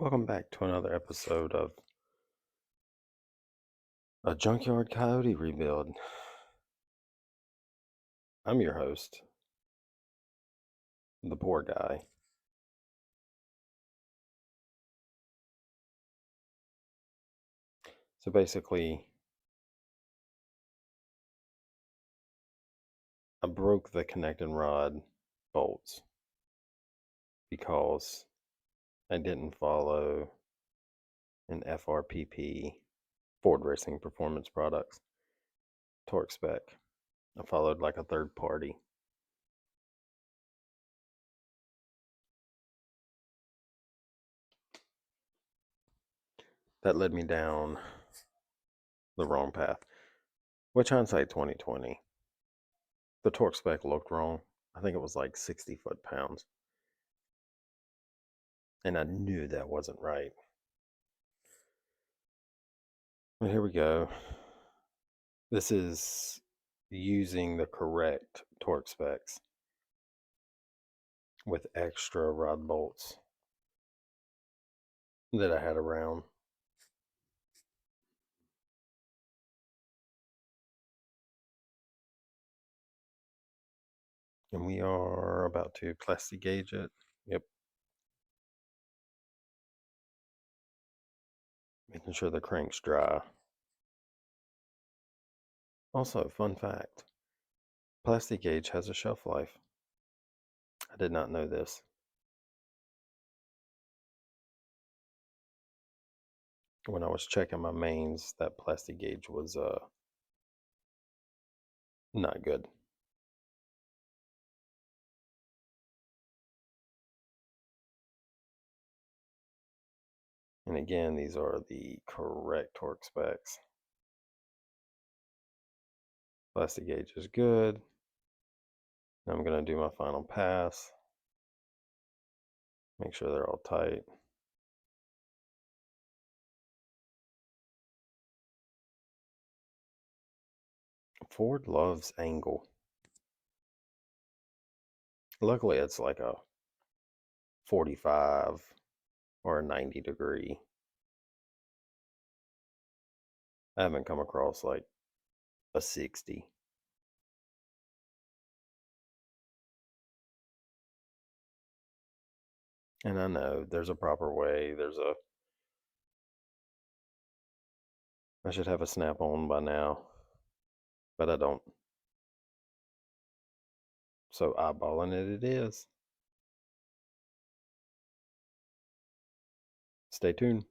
Welcome back to another episode of a Junkyard Coyote Rebuild. I'm your host, the poor guy. So basically, I broke the connecting rod bolts because I didn't follow an FRPP, Ford Racing Performance Products, torque spec. I followed like a third party. That led me down the wrong path, which hindsight 2020. The torque spec looked wrong. I think it was like 60 foot-pounds. And I knew that wasn't right. But here we go. This is using the correct torque specs with extra rod bolts that I had around. And we are about to plastic gauge it. Yep. Making sure the crank's dry. Also, fun fact, plastic gauge has a shelf life. I did not know this. When I was checking my mains, that plastic gauge was not good. And again, these are the correct torque specs. Plastic gauge is good. Now I'm going to do my final pass. Make sure they're all tight. Ford loves angle. Luckily, it's like a 45 or a 90 degree. I haven't come across like a 60. And I know there's a proper way. I should have a snap on by now, but I don't. So eyeballing it is. Stay tuned.